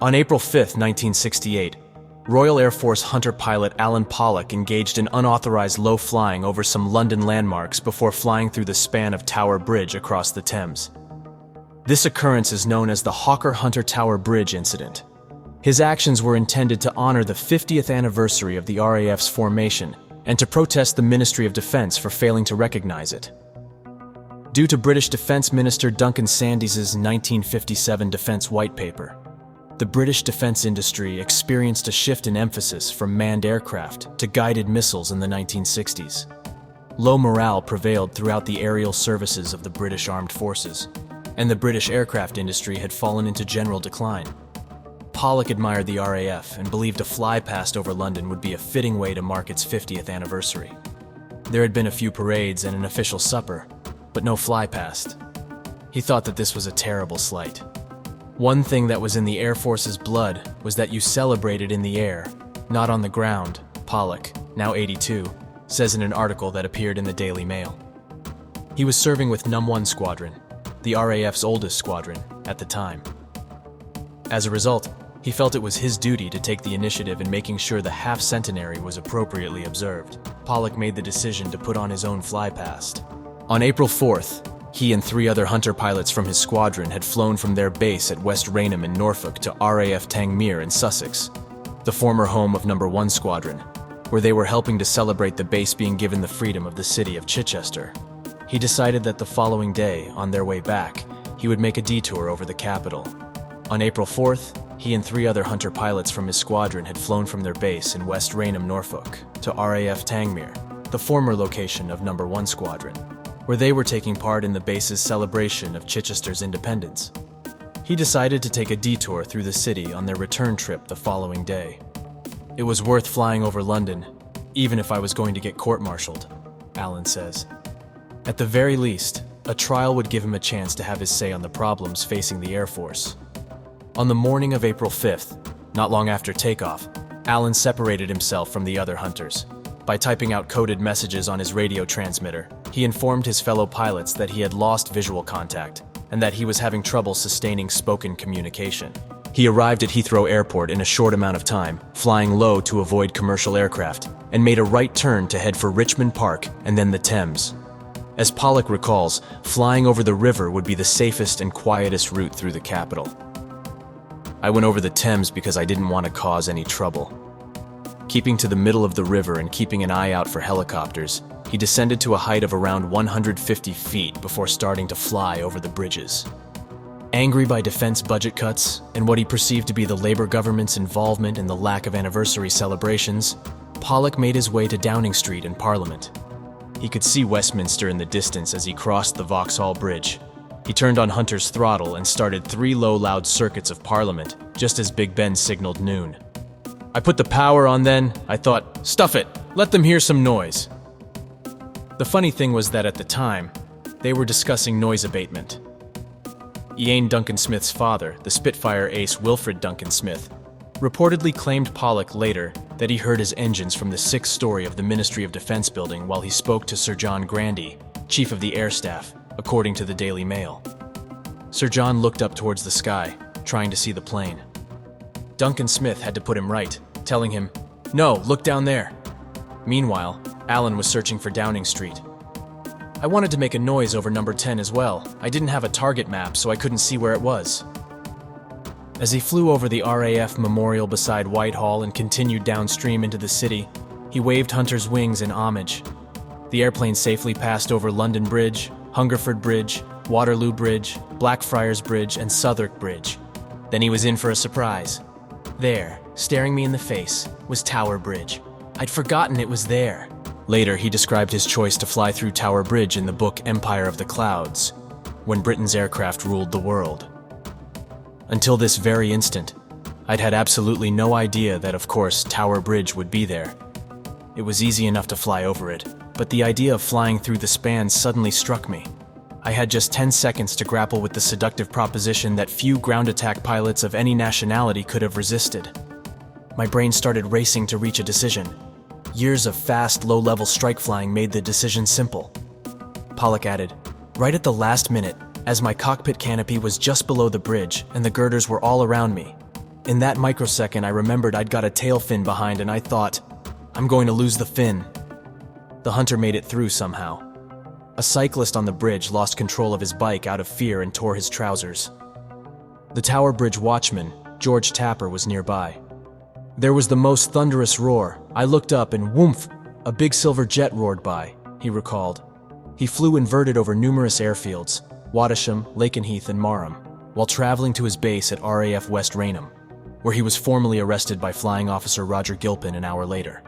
On April 5, 1968, Royal Air Force Hunter pilot Alan Pollock engaged in unauthorized low flying over some London landmarks before flying through the span of Tower Bridge across the Thames. This occurrence is known as the Hawker-Hunter Tower Bridge incident. His actions were intended to honor the 50th anniversary of the RAF's formation and to protest the Ministry of Defence for failing to recognize it. Due to British Defence Minister Duncan Sandys' 1957 Defence White Paper, the British defence industry experienced a shift in emphasis from manned aircraft to guided missiles in the 1960s. Low morale prevailed throughout the aerial services of the British Armed Forces, and the British aircraft industry had fallen into general decline. Pollock admired the RAF and believed a flypast over London would be a fitting way to mark its 50th anniversary. There had been a few parades and an official supper, but no flypast. He thought that this was a terrible slight. One thing that was in the Air Force's blood was that you celebrated in the air, not on the ground, Pollock, now 82, says in an article that appeared in the Daily Mail. He was serving with Num 1 Squadron, the RAF's oldest squadron at the time. As a result, he felt it was his duty to take the initiative in making sure the half-centenary was appropriately observed. Pollock made the decision to put on his own flypast. On April 4th, he and 3 other Hunter pilots from his squadron had flown from their base at West Raynham in Norfolk to RAF Tangmere in Sussex, the former home of No. 1 Squadron, where they were helping to celebrate the base being given the freedom of the city of Chichester. He decided that the following day, on their way back, he would make a detour over the capital. On April 4th, he and 3 other Hunter pilots from his squadron had flown from their base in West Raynham, Norfolk, to RAF Tangmere, the former location of No. 1 Squadron, where they were taking part in the base's celebration of Chichester's independence. He decided to take a detour through the city on their return trip the following day. It was worth flying over London, even if I was going to get court-martialed, Alan says. At the very least, a trial would give him a chance to have his say on the problems facing the Air Force. On the morning of April 5th, not long after takeoff, Alan separated himself from the other Hunters. By typing out coded messages on his radio transmitter, he informed his fellow pilots that he had lost visual contact and that he was having trouble sustaining spoken communication. He arrived at Heathrow Airport in a short amount of time, flying low to avoid commercial aircraft, and made a right turn to head for Richmond Park and then the Thames. As Pollock recalls, flying over the river would be the safest and quietest route through the capital. I went over the Thames because I didn't want to cause any trouble. Keeping to the middle of the river and keeping an eye out for helicopters, he descended to a height of around 150 feet before starting to fly over the bridges. Angry by defense budget cuts and what he perceived to be the Labour government's involvement in the lack of anniversary celebrations, Pollock made his way to Downing Street in Parliament. He could see Westminster in the distance as he crossed the Vauxhall Bridge. He turned on Hunter's throttle and started 3 low, loud circuits of Parliament, just as Big Ben signaled noon. I put the power on then. I thought, stuff it, let them hear some noise. The funny thing was that at the time, they were discussing noise abatement. Ian Duncan Smith's father, the Spitfire ace Wilfred Duncan Smith, reportedly claimed Pollock later that he heard his engines from the 6th story of the Ministry of Defence building while he spoke to Sir John Grandy, Chief of the Air Staff, according to the Daily Mail. Sir John looked up towards the sky, trying to see the plane. Duncan Smith had to put him right, telling him, "No, look down there." Meanwhile, Alan was searching for Downing Street. I wanted to make a noise over number 10 as well. I didn't have a target map, so I couldn't see where it was. As he flew over the RAF memorial beside Whitehall and continued downstream into the city, he waved Hunter's wings in homage. The airplane safely passed over London Bridge, Hungerford Bridge, Waterloo Bridge, Blackfriars Bridge, and Southwark Bridge. Then he was in for a surprise. There, staring me in the face, was Tower Bridge. I'd forgotten it was there. Later, he described his choice to fly through Tower Bridge in the book Empire of the Clouds, when Britain's aircraft ruled the world. Until this very instant, I'd had absolutely no idea that, of course, Tower Bridge would be there. It was easy enough to fly over it, but the idea of flying through the span suddenly struck me. I had just 10 seconds to grapple with the seductive proposition that few ground attack pilots of any nationality could have resisted. My brain started racing to reach a decision. Years of fast, low-level strike flying made the decision simple. Pollock added, right at the last minute, as my cockpit canopy was just below the bridge and the girders were all around me. In that microsecond, I remembered I'd got a tail fin behind and I thought, I'm going to lose the fin. The Hunter made it through somehow. A cyclist on the bridge lost control of his bike out of fear and tore his trousers. The Tower Bridge watchman, George Tapper, was nearby. There was the most thunderous roar. I looked up and whoomph, a big silver jet roared by, he recalled. He flew inverted over numerous airfields, Wattisham, Lakenheath, and Marham, while traveling to his base at RAF West Raynham, where he was formally arrested by Flying Officer Roger Gilpin an hour later.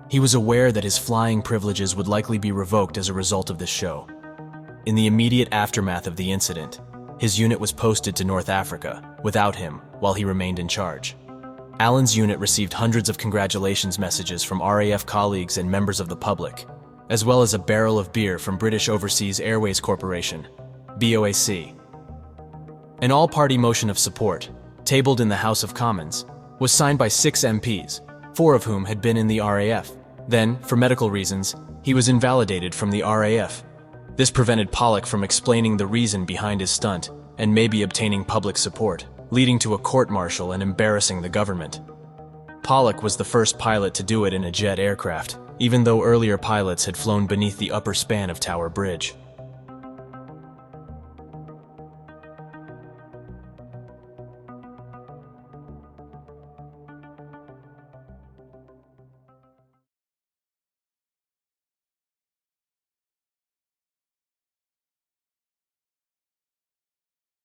He was aware that his flying privileges would likely be revoked as a result of this show. In the immediate aftermath of the incident, his unit was posted to North Africa, without him, while he remained in charge. Alan's unit received hundreds of congratulations messages from RAF colleagues and members of the public, as well as a barrel of beer from British Overseas Airways Corporation, BOAC. An all-party motion of support, tabled in the House of Commons, was signed by 6 MPs, 4 of whom had been in the RAF. Then, for medical reasons, he was invalidated from the RAF. This prevented Pollock from explaining the reason behind his stunt and maybe obtaining public support, leading to a court-martial and embarrassing the government. Pollock was the first pilot to do it in a jet aircraft, even though earlier pilots had flown beneath the upper span of Tower Bridge.